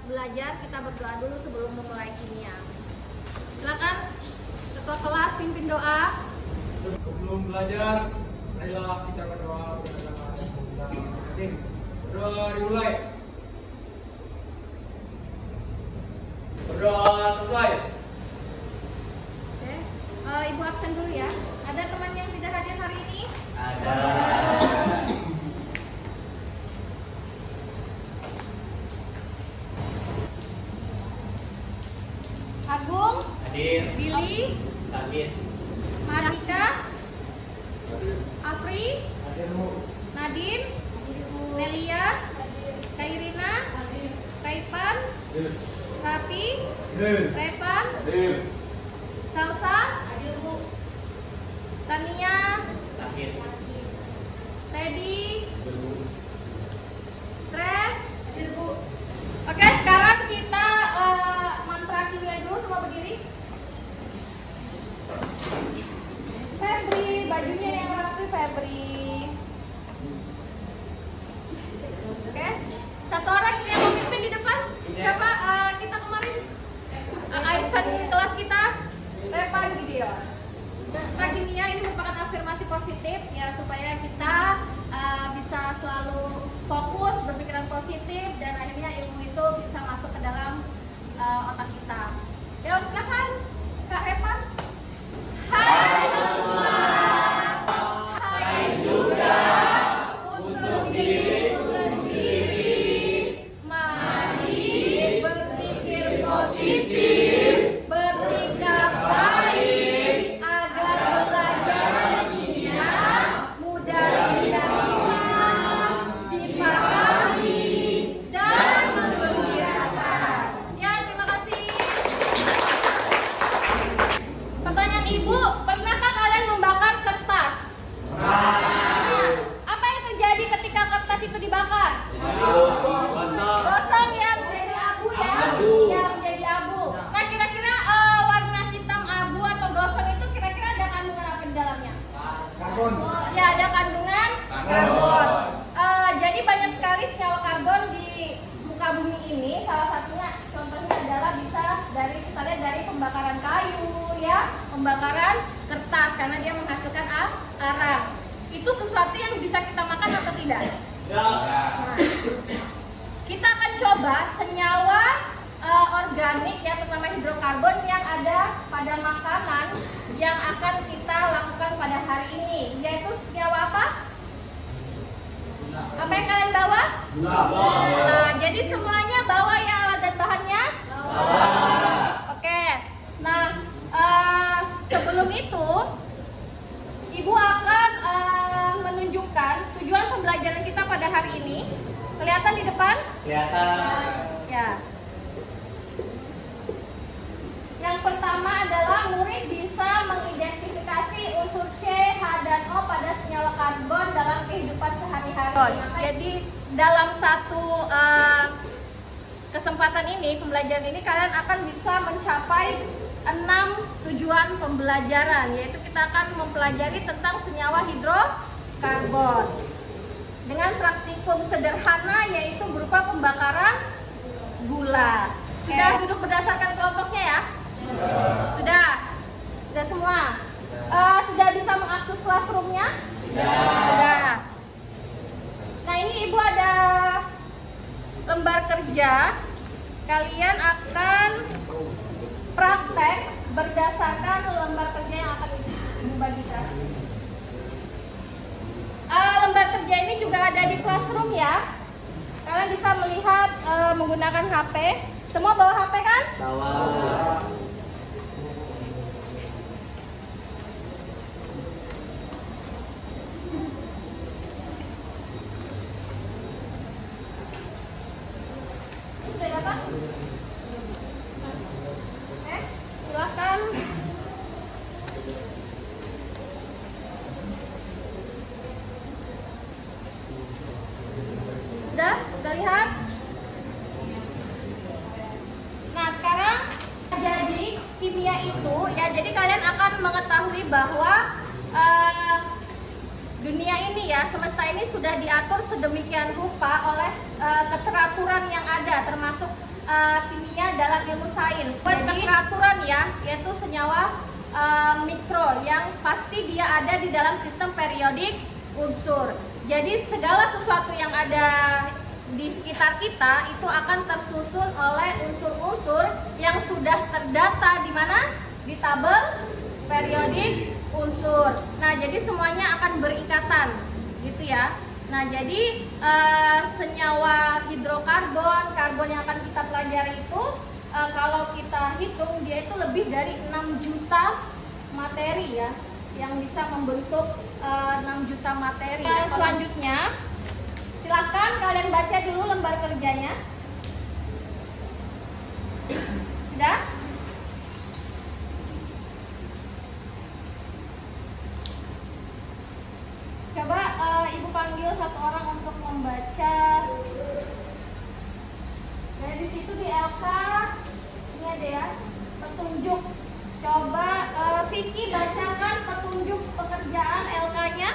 Belajar, kita berdoa dulu sebelum memulai kimia. Silakan ketua kelas pimpin doa. Sebelum belajar, marilah kita berdoa bersama kita masing-masing. Berdoa dimulai. Berdoa selesai. Oke, Ibu absen dulu ya. Ada teman yang tidak hadir hari ini? Ada. Agung, Hadir. Billy, Sakit. Marika, Afri, Hadir, Bu. Nadine, Nelia, Kairina, Kaipan, Hadir. Rapi, Hadir. Revan, Hadir. Salsa, Tania, Sakit. Teddy, Hadir, Bu. Tres. Oke, sekarang kita mantra kimia dulu, semua berdiri. Febri, bajunya yang rapi Febri. Oke, satu orang yang memimpin di depan. Siapa kita kemarin? Icon kelas kita, Revan Gideon. Mantra kimia ini merupakan afirmasi positif ya, supaya kita bisa selalu fokus, berpikiran positif, dan akhirnya ilmu itu bisa masuk ke dalam otak kita. Ya, silakan Kak Revan. Hai semua. Hai juga untuk diriku sendiri. Mari berpikir positif, bersikap baik, agar belajar kimia mudah diterima, dipahami, dan menggembirakan. Ya, terima kasih. Pertanyaan Ibu, pernahkah kalian membakar kertas? Nah, apa yang terjadi ketika kertas itu dibakar? Gosong ya, menjadi abu ya? Ya, menjadi abu. Nah, kira-kira warna hitam abu atau gosong itu kira-kira ada kandungan apa di dalamnya? Karbon. Ya, ada kandungan karbon. Jadi banyak sekali senyawa karbon di muka bumi ini. Salah satunya, contohnya adalah bisa dari, misalnya dari pembakaran kayu, ya, pembakaran kertas, karena dia menghasilkan arang. Itu sesuatu yang bisa kita makan atau tidak? Nah, kita akan coba senyawa organik ya, terutama hidrokarbon yang ada pada makanan yang akan kita lakukan pada hari ini, yaitu senyawa apa? Apa yang kalian bawa? Nah, jadi semuanya bawa ya alat dan bahannya? Oke. Nah, sebelum itu Ibu akan menunjukkan tujuan pembelajaran kita pada hari ini. Kelihatan di depan? Kelihatan. Ya. Yang pertama adalah murid bisa mengidentifikasi unsur C, H, dan O pada senyawa karbon dalam kehidupan sehari-hari. Jadi dalam satu kesempatan ini, pembelajaran ini, kalian akan bisa mencapai 6 tujuan pembelajaran, yaitu kita akan mempelajari tentang senyawa hidrokarbon dengan praktikum sederhana, yaitu berupa pembakaran gula. Sudah duduk berdasarkan kelompoknya ya? Sudah? Sudah semua? Sudah bisa mengakses classroom-nya? Sudah. Nah, ini Ibu ada lembar kerja. Kalian akan praktek berdasarkan lembar kerja yang akan Ibu bagikan. Lembar kerja ini juga ada di classroom ya. Kalian bisa melihat menggunakan HP. Semua bawa HP kan? Bawa. lihat. Nah, sekarang jadi kimia itu ya, jadi kalian akan mengetahui bahwa dunia ini ya, semesta ini sudah diatur sedemikian rupa oleh keteraturan yang ada, termasuk kimia dalam ilmu sains. Jadi keteraturan ya, yaitu senyawa mikro yang pasti dia ada di dalam sistem periodik unsur. Jadi segala sesuatu yang ada di sekitar kita itu akan tersusun oleh unsur-unsur yang sudah terdata di mana? Di tabel periodik unsur. Nah, jadi semuanya akan berikatan, gitu ya. Nah, jadi senyawa hidrokarbon, karbon yang akan kita pelajari itu kalau kita hitung dia itu lebih dari 6 juta materi ya, yang bisa membentuk 6 juta materi. Selanjutnya, silahkan kalian baca dulu lembar kerjanya. Sudah? Coba ibu panggil satu orang untuk membaca. Nah, di situ di LK ini ada ya, petunjuk. Coba Vicky bacakan petunjuk pekerjaan LK-nya.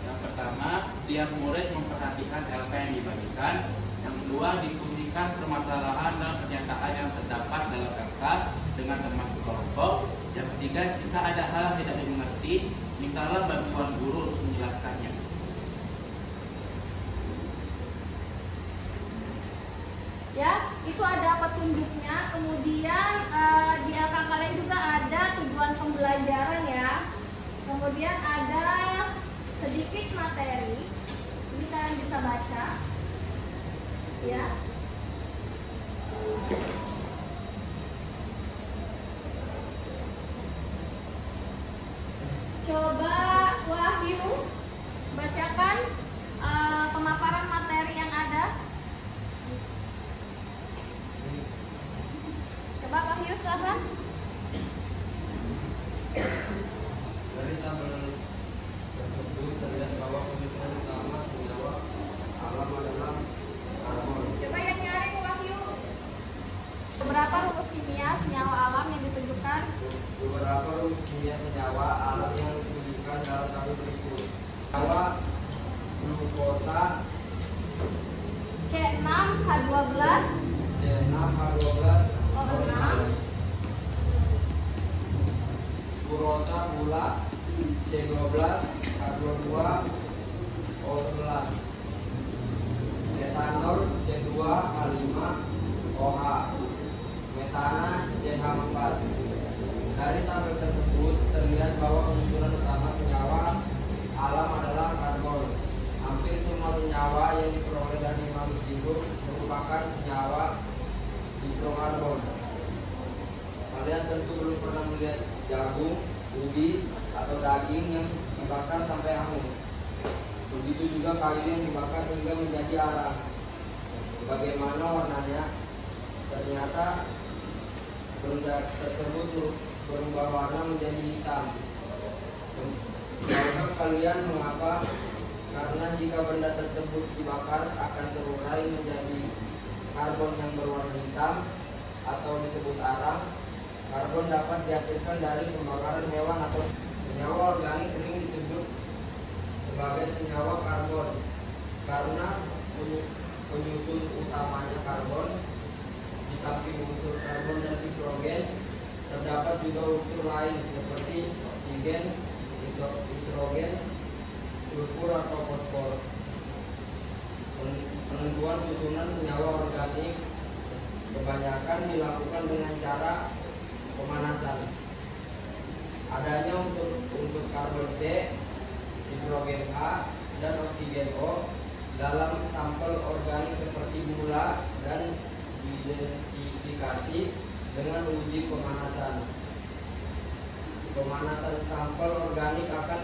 Yang pertama, setiap murid memperhatikan LK yang dibagikan. Yang kedua, diskusikan permasalahan dan pernyataan yang terdapat dalam LK dengan teman sekelompok. Yang ketiga, jika ada hal yang tidak dimengerti, mintalah bantuan guru untuk menjelaskannya. Ya, itu ada petunjuknya. Kemudian di LK kalian juga ada tujuan pembelajaran ya. Kemudian ada sedikit materi. Ini kalian bisa baca. Ya. Coba Wahyu bacakan pemaparan materi yang ada. Coba Wahyu silahkan. Dari tabel tersebut terlihat bahwa pemikiran utama senyawa alam adalah karbon. Coba yang nyari Wahyu. Beberapa rumus kimia senyawa alam yang ditunjukkan. Beberapa rumus kimia senyawa alam yang ditunjukkan dalam tabel berikut. Senyawa glukosa C6H12 C6H12 O6, furosa gula C12H22 O11, etanol C2H5 OH, metana CH4. Dari tabel tersebut terlihat bahwa penyusunan utama senyawa alam adalah karbon. Hampir semua senyawa yang diperoleh dari makhluk hidup merupakan senyawa hidrokarbon. Kalian tentu belum pernah melihat jagung, ubi, atau daging yang dibakar sampai hangus. Begitu juga kayu yang dibakar hingga menjadi arang. Bagaimana warnanya? Ternyata benda tersebut berubah warna menjadi hitam. Tahukah kalian mengapa? Karena jika benda tersebut dibakar akan terurai menjadi karbon yang berwarna hitam atau disebut arang. Karbon dapat dihasilkan dari pembakaran hewan atau senyawa organik sering disebut sebagai senyawa karbon karena penyusun utamanya karbon. Di samping unsur karbon dan hidrogen terdapat juga unsur lain seperti oksigen, hidrogen, sulfur atau fosfor. Penentuan susunan senyawa organik kebanyakan dilakukan dengan cara pemanasan. Adanya unsur karbon C, hidrogen H, dan oksigen O dalam sampel organik seperti gula dan diidentifikasi dengan uji pemanasan. Pemanasan sampel organik akan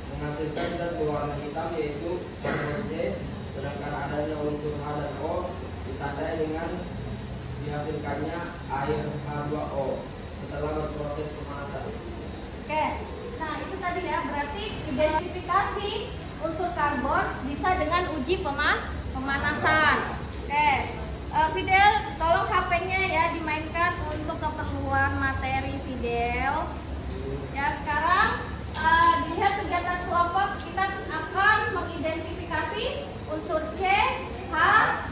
menghasilkan zat berwarna hitam yaitu karbon C, sedangkan adanya unsur H dan O ditandai dengan dihasilkannya air H2O setelah berproses pemanasan. Oke, nah itu tadi ya, berarti identifikasi unsur karbon bisa dengan uji pemanasan. Oke, Fidel, tolong HP-nya ya dimainkan untuk keperluan materi Fidel. Ya, sekarang dilihat kegiatan kelompok, kita akan mengidentifikasi unsur C, H,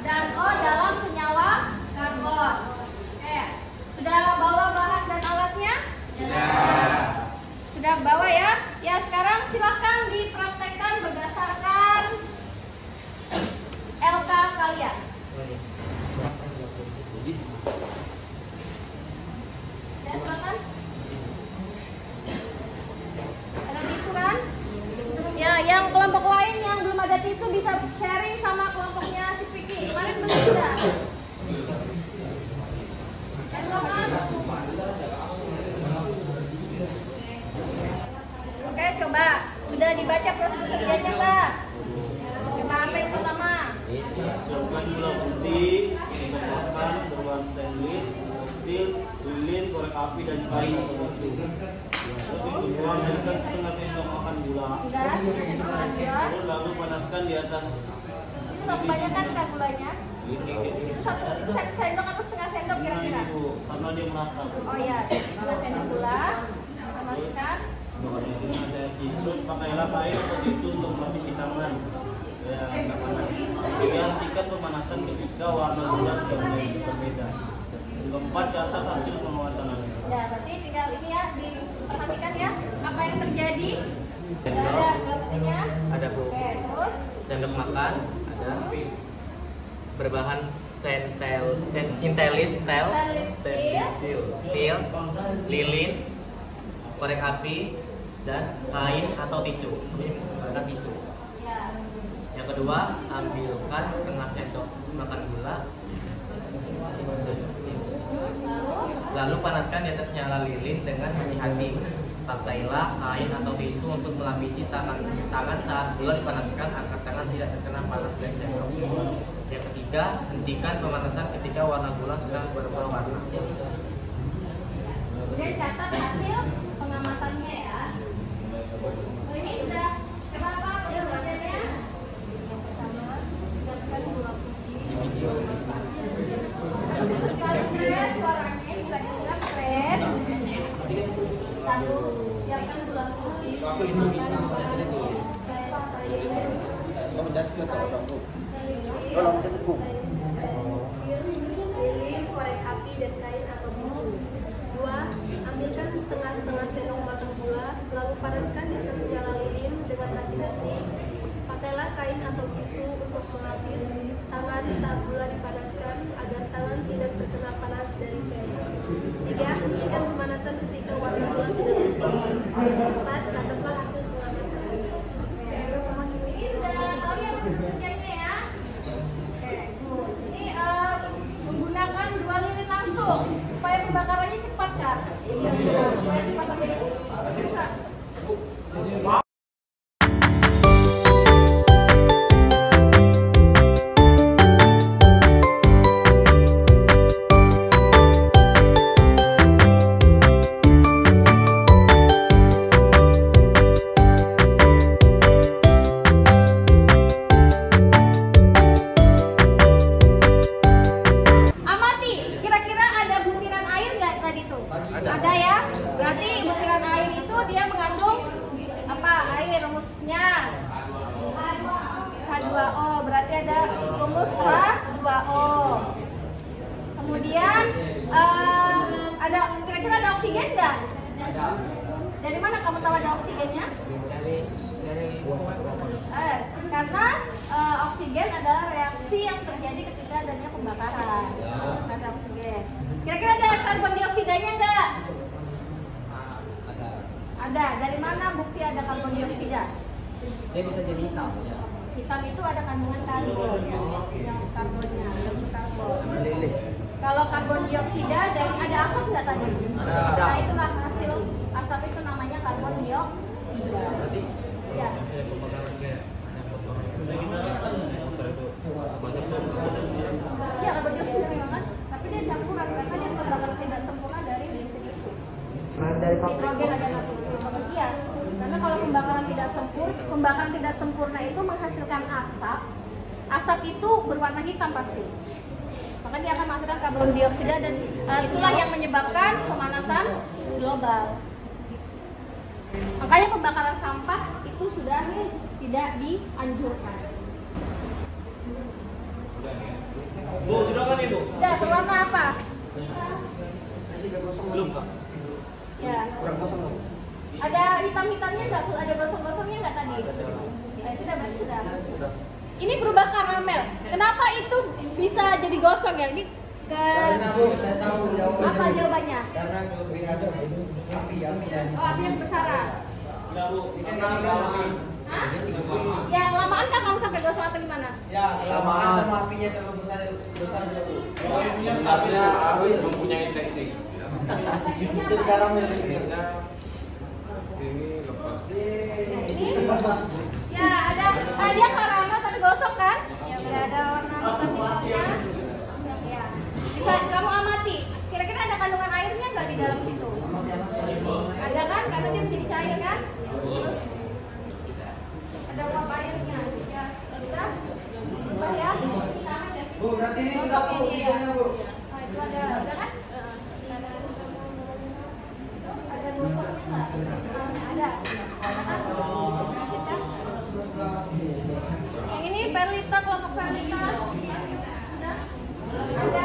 dan O dalam senyawa karbon. Oke, sudah bawa bahan dan alatnya? Sudah bawa ya? Ya, sekarang silakan dipraktekkan berdasarkan LK kalian. Ya, silakan. Ada tisu kan? Ya, yang kelompok lain yang belum ada tisu bisa sharing sama kelompoknya si Vicky. Kemarin belum sudah. Ya, silakan. Oke, coba. Udah dibaca prosedur kerjanya nggak? Coba apa yang pertama? Siapkan gula putih, tambahkan berbahan stainless, steel, lilin, korek api, dan kain atau tisu. Terus yang kedua, haluskan setengah sendok makan gula. Terus lalu panaskan di atas. Itu nggak kebanyakan kan gulanya? Itu satu sendok atau setengah sendok kira-kira? Karena dia merata. Oh iya, setengah sendok gula. Kita masukkan. Terus pakailah kain atau tisu untuk melapisi tangan. Tiga, hentikan pemanasan ketika warna gula sudah mulai berbeda. Keempat, catat hasil penguatan Anda. Ya, berarti tinggal ini ya, diperhatikan ya apa yang terjadi. Ada gula putihnya. Ada Bu. Oke, terus Sendok makan ada. Berbahan sintelis steel, lilin, korek api, dan kain atau tisu. Ini menggunakan tisu. ya. Yang kedua, ambilkan setengah sendok makan gula. Lalu panaskan di atas nyala lilin dengan hati-hati. Pakailah kain atau tisu untuk melapisi tangan saat gula dipanaskan agar tangan tidak terkena panas dari sendok. Yang ketiga, hentikan pemanasan ketika warna gula sudah berubah warna. Kemudian catat hasil pengamatannya ya. Ini sudah berapa udah bacanya? Siapkan gula putih. Itu sekali press suaranya juga dengar press. Satu, siapkan gula putih. Lilin, korek api, dan kain atau tisu. 2. Ambilkan setengah sendok makan gula, lalu panaskan di atas nyala lilin dengan hati-hati. Pakailah kain atau tisu untuk melapis tangan saat gula dipanaskan agar tangan tidak terkena panas dari sendok. 3. Hentikan pemanasan ketika warna gula sudah berubah. 4. Catatlah hasil pengamatan. Ini sudah tahu ya kerjanya ya. Oke, ini menggunakan 2 lilin langsung supaya pembakarannya cepat kan? Supaya cepat terjadi. Bisa. Amati, kira-kira ada butiran air nggak tadi tuh? Ada ya. Berarti butiran air itu dia mengandung apa? Air rumusnya H2O. Berarti ada rumus H2O. Kemudian ada kira-kira ada oksigen nggak? Dari mana kamu tahu ada oksigennya? Karena oksigen adalah reaksi yang terjadi ketika adanya pembakaran. Rasa oksigen. Kira-kira ada karbon dioksidanya enggak? Ada. Dari mana bukti ada karbon dioksida? Dia bisa jadi hitam. Hitam itu ada kandungan karbon. Yang karbonnya, karbon. Lilin. Kalau karbon dioksida dari ada asap nggak tadi? Ada. Nah, itulah hasil asap itu namanya karbon dioksida. Berarti Ya. Iya, karbon dioksida memang kan, tapi dia campuran karena dia pembakaran tidak sempurna dari bensin itu. Nitrogen ada natrium. Iya, karena kalau pembakaran tidak sempurna itu menghasilkan asap. Asap itu berwarna hitam pasti. Maka dia akan menghasilkan karbon dioksida dan itulah yang menyebabkan pemanasan global. Makanya pembakaran sampah itu sudah tidak dianjurkan. Bu, sudah kan Ibu? Sudah, berwarna apa? Belum, Kak. Ya. Kurang kosong. Ada hitam-hitamnya nggak? Ada gosong-gosongnya nggak tadi? Ya, sudah, berarti sudah. Ini berubah karamel. Kenapa itu bisa jadi gosong ya? Ini ke Saya tahu jawabannya. apa jawabannya? Karena kelebihan ada api Oh, api yang bersara. Ya, Bu. Hah? Ya, kelamaan kan kalau sampai gosong atau gimana? Ya, kelamaan sama apinya terlalu besar aja Bu. Ya. Punya satu mempunyai teknik. Jadi karamel ini. Ini ya ada dia karamel tapi gosong kan? Ya udah ada warna hitam-hitamnya. Ya. Bisa kamu amati. Kira-kira ada kandungan airnya nggak di dalam situ? Ada kan? Karena dia menjadi cair kan? Ada uap airnya. Ya, sudah. Sudah ya. Sama ya. Bu, berarti ini sudah Gosongnya Bu, dia ya. videonya, Bu. Nah, itu ada kan? Ada gosong nggak? Ada. Ada kan? Kita. Yang ini perlita, kelompok perlita. Ada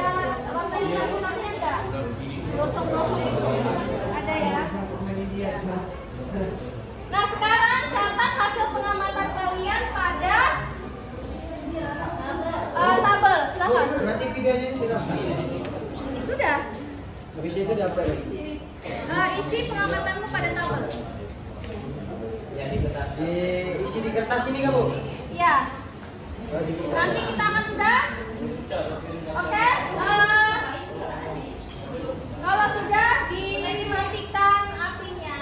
warna hitam-hitamnya enggak? Gosong-gosong. Ada ya? Nah, sekarang catat hasil pengamatan kalian pada tabel. Silakan. Berarti videonya sudah. Sudah. Habis itu dapat lagi. Isi pengamatanmu pada tabel. Ya di kertas. Isi di kertas ini kan Bu? Iya. Nanti kita akan sudah. Oke. Kalau sudah dimatikan apinya,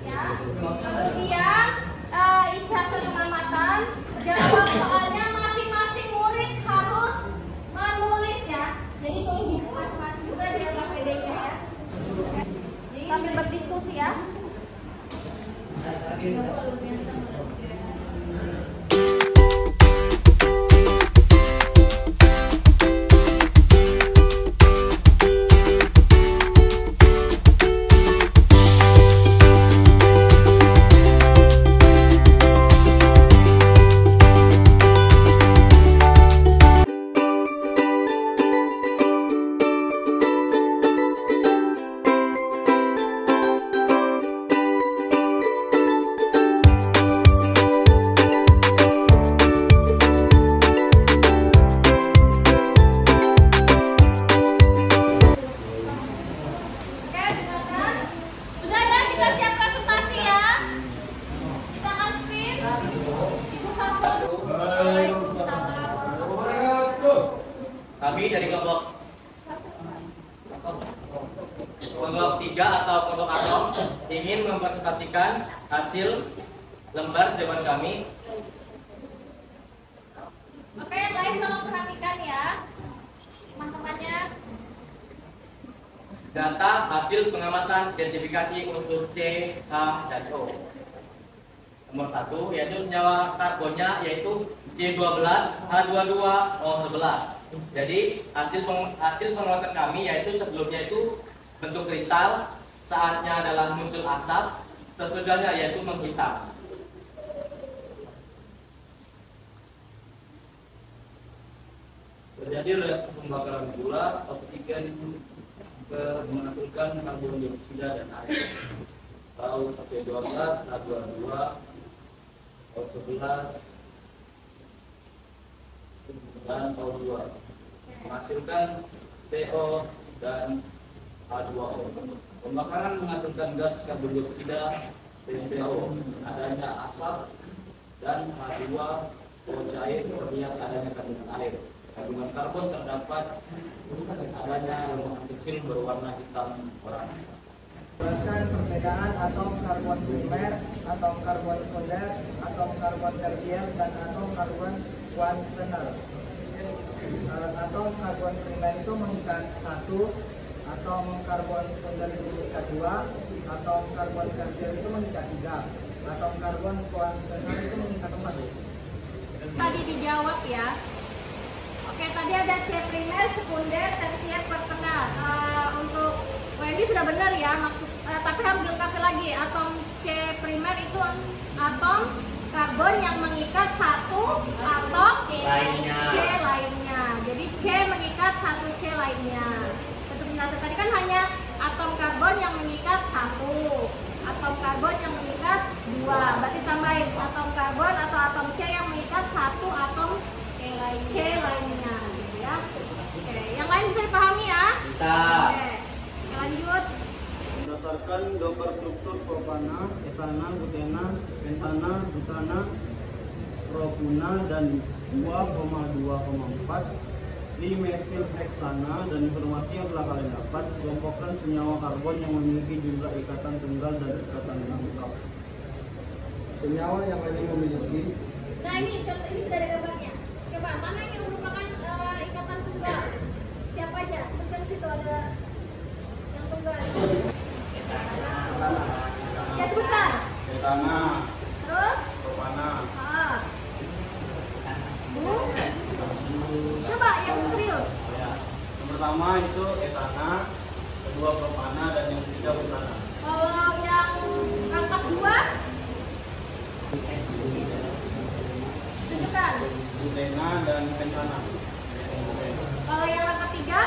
ya. Kemudian isi hasil pengamatan. Jawab soalnya masing-masing murid harus menulis ya. Jadi tulis di masing-masing juga di dalam PD-nya ya. Sambil berdiskusi ya. Kami dari kelompok 3 atau kelompok atom ingin mempresentasikan hasil lembar jawaban kami. Oke, yang lain tolong perhatikan ya, teman-temannya. Data hasil pengamatan identifikasi unsur C, H, dan O. Nomor 1 yaitu senyawa karbonnya yaitu C12, H22, O11. Jadi hasil pengamatan kami yaitu sebelumnya itu bentuk kristal, saatnya adalah muncul asap, sesudahnya yaitu menghitam. Terjadi reaksi pembakaran gula, oksigen menghasilkan karbon dioksida dan air. Lalu C12, H22, O11 dan O2 menghasilkan CO dan H2O. Pembakaran menghasilkan gas karbon dioksida, CO, adanya asap, dan H2O cair terlihat adanya kandungan air. Kandungan karbon terdapat adanya lemak kecil berwarna hitam oranye. Jelaskan perbedaan atom karbon primer, atom karbon sekunder, atom karbon tersier, dan atom karbon kuantener. Atom karbon primer itu mengikat 1, atom karbon sekunder itu mengikat 2, atom karbon tersier itu mengikat 3. atom karbon konvensional itu mengikat tempat ya? Tadi dijawab ya. Oke, tadi ada C primer, sekunder, tersier, terkenal. Untuk WND sudah benar ya, tapi harus dilengkapi lagi. Atom C primer itu atom karbon yang mengikat satu atom C lainnya. Jadi C mengikat satu C lainnya. Tadi kan hanya atom karbon yang mengikat satu, atom karbon yang mengikat dua. Berarti tambahin atom karbon atau atom C yang mengikat satu atom C lainnya, gitu ya. Oke, yang lain bisa dipahami ya? Bisa. Oke, lanjut. Berdasarkan gambar struktur propana, etana, butena, pentana, butana, propuna, dan 2,2,4 dimetilheksana, dan informasi yang telah kalian dapat, kelompokkan senyawa karbon yang memiliki jumlah ikatan tunggal dan ikatan lengkap. Senyawa yang hanya memiliki. Nah ini contoh, ini sudah ada gambarnya. Coba mana yang merupakan ikatan tunggal? Siapa aja? Sebutkan situ ada yang tunggal. Ya sebutkan. Etana, Terus? propana, Coba yang serius. ya. Yang pertama itu etana, kedua propana, dan yang ketiga butana. Kalau yang rangkap dua, tunjukkan. Butena dan pentana. Kalau yang rangkap tiga,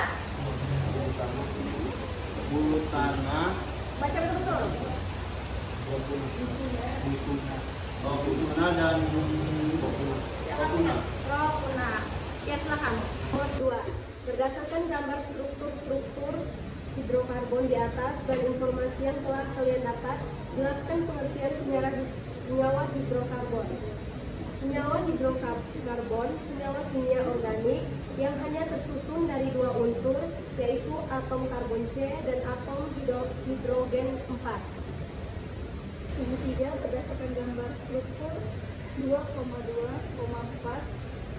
Butana, baca betul-betul. Butana dan propuna. Propuna. Ya silakan. Nomor 2. Berdasarkan gambar struktur hidrokarbon di atas dan informasi yang telah kalian dapat, jelaskan pengertian senyawa hidrokarbon. Senyawa hidrokarbon, senyawa kimia organik yang hanya tersusun dari dua unsur, yaitu atom karbon C dan atom hidrogen 4. Yang ketiga, berdasarkan gambar struktur 2,2,4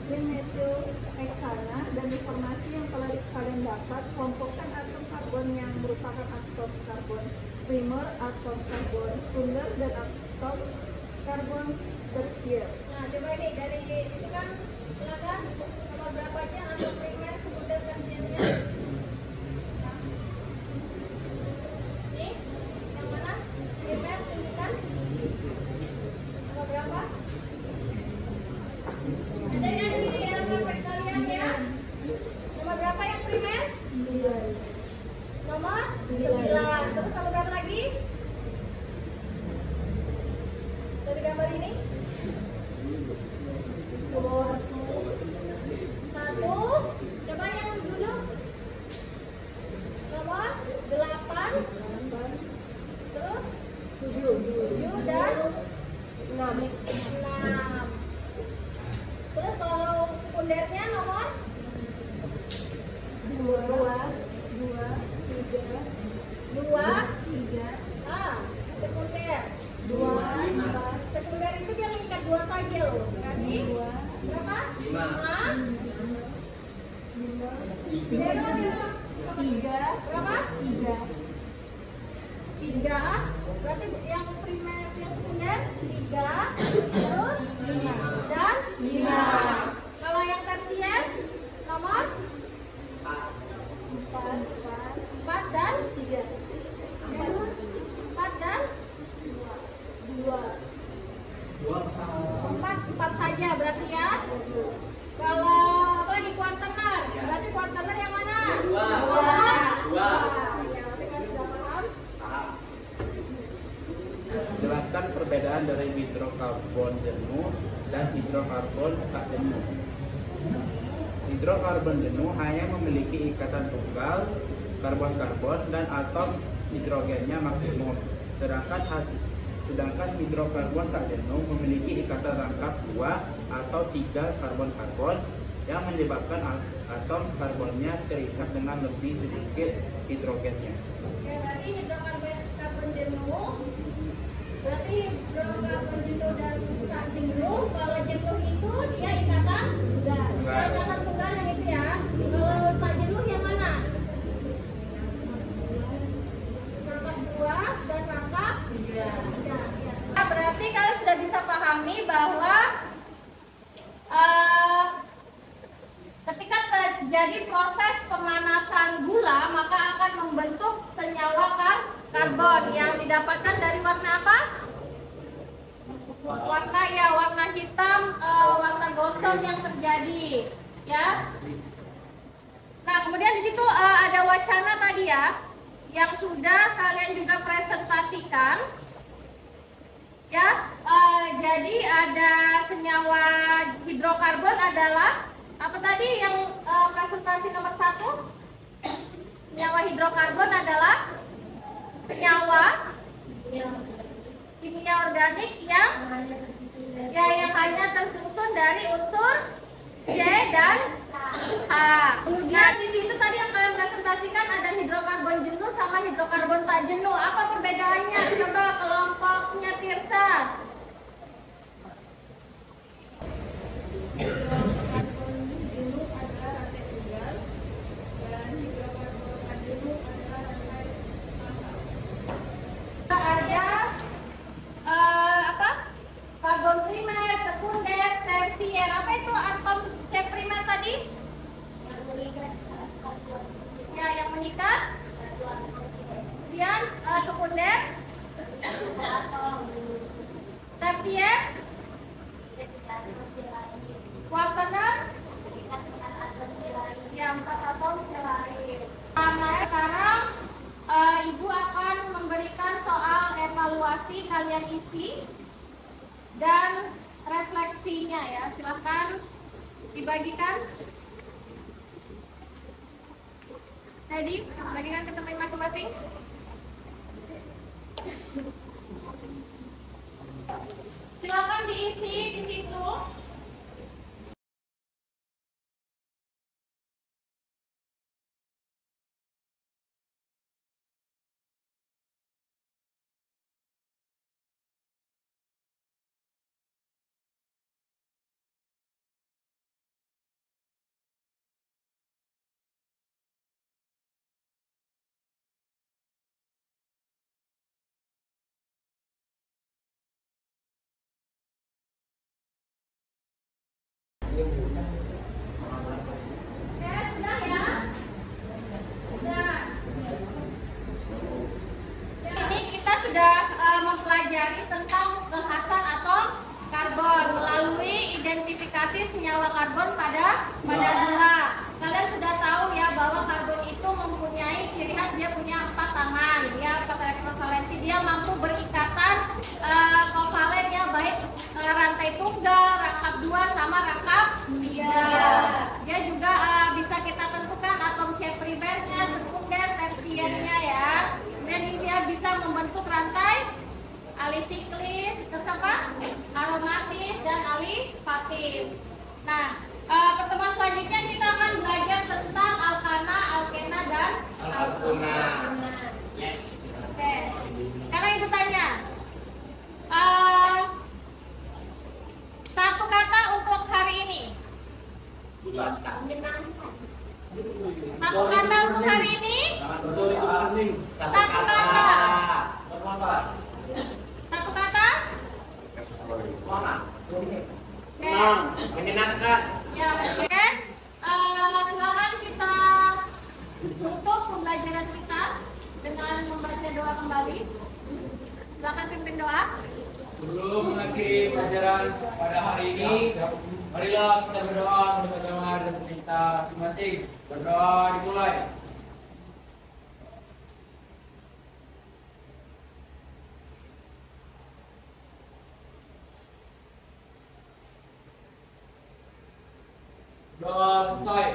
dimetilheksana dan informasi yang telah kalian dapat, kelompokkan atom karbon yang merupakan atom karbon primer, atom karbon sekunder, dan atom karbon tersier. Nah, coba ini dari itu kan silakan nomor berapa aja atom primer, sekunder, tersiernya? Nih, yang mana? Primer tunjukkan. Nomor berapa? Ada yang di nomor kalian ya? Nomor berapa yang primer? 9. Nomor 9. Terus nomor berapa lagi? Dari gambar ini? Nomor 1. Coba yang dulu. Nomor 8. Terus 7 dan 6. Terus kalau sekundernya nomor 2. Sekunder. 2. Sekunder itu dia mengikat 2 saja loh. Berarti berapa? 5. Berapa? 3. Berarti yang primer, yang sekunder 3. Terus 5 dan 5. Kalau yang tersier nomor 4 dan 3. 4 dan 4 saja berarti ya. Kalau apa lagi kuartener, berarti kuartener yang mana? 2. Ya, sekarang sudah paham. Jelaskan perbedaan dari hidrokarbon jenuh dan hidrokarbon tak jenuh. Hidrokarbon jenuh hanya memiliki ikatan tunggal, karbon-karbon, dan atom hidrogennya maksimum. Sedangkan hidrokarbon tak jenuh memiliki ikatan rangkap 2 atau 3 karbon-karbon yang menyebabkan atom karbonnya terikat dengan lebih sedikit hidrogennya. Oke, berarti hidrokarbon jenuh. Berarti hidrokarbon jenuh dan tak jenuh. Kalau jenuh itu dia ikatan tunggal. Dia ikatan tunggal yang itu ya. Kalau tak jenuh yang mana? Rangkap 2 dan rangkap 3. Ya. Berarti terjadi proses pemanasan gula, maka akan membentuk senyawa karbon yang didapatkan dari warna apa? Warna hitam, warna gosong yang terjadi, ya. Nah, kemudian di situ ada wacana tadi ya, yang sudah kalian juga presentasikan, ya. Jadi ada senyawa hidrokarbon adalah apa tadi yang presentasi nomor 1? Senyawa hidrokarbon adalah senyawa kimia organik yang hanya tersusun dari unsur C dan H. Nah, di situ tadi yang kalian presentasikan ada hidrokarbon jenuh sama hidrokarbon tak jenuh. Apa perbedaannya? Coba kelompoknya Tirsa. Karbon primer, sekunder, tersier. Apa itu atom C primer tadi? Ya, yang mengikat. Kemudian sekunder, tersier, kuartener. Ya, 4 atom sel air. Nah, sekarang Ibu akan memberikan soal evaluasi, kalian isi dan refleksinya ya. Silahkan dibagikan. Jadi, bagikan ke teman masing-masing. Silahkan diisi di situ. Sudah ya? Sudah. Ini kita sudah mempelajari tentang kekhasan atom karbon melalui identifikasi senyawa karbon pada gula. Kalian sudah tahu ya bahwa karbon itu mempunyai ciri khas, dia punya 4 tangan, ya, 4 elektron valensi. Dia mampu berikatan kovalen ya, baik rantai tunggal, rangkap 2 sama rangkap 3. Dia juga bisa kita tentukan atom C primernya, sekunder, tersiernya ya. Dan dia bisa membentuk rantai alisiklis, terus apa? Aromatis dan alifatis. Nah, pertemuan selanjutnya kita akan belajar tentang alkana, alkena dan alkuna. Yes. Oke. Sekarang Ibu tanya. Satu kata untuk hari ini. Satu kata untuk hari ini. Satu kata. Satu kata. Menyenangkan. Ya, oke. Silakan kita tutup pembelajaran kita dengan membaca doa kembali. Silakan pimpin doa. Sebelum mengakhiri pelajaran pada hari ini, marilah kita berdoa untuk agama dan kita masing-masing. Berdoa dimulai. Doa selesai.